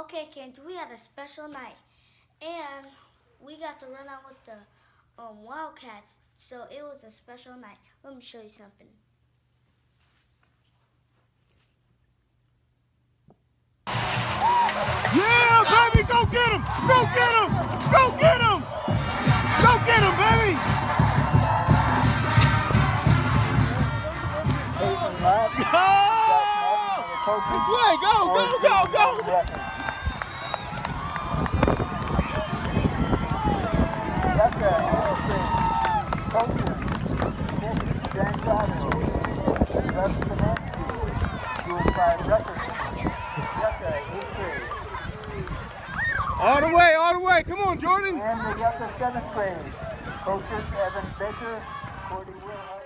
Okay, kids, we had a special night, and we got to run out with the Wildcats, so it was a special night. Let me show you something. Yeah, baby, go get him! Go get him! Go get him! Go get him, baby! This way, go, go, go, go! All the way, come on, Jordan! And the upper 7th grade, coaches Evan Baker, Cordy Will.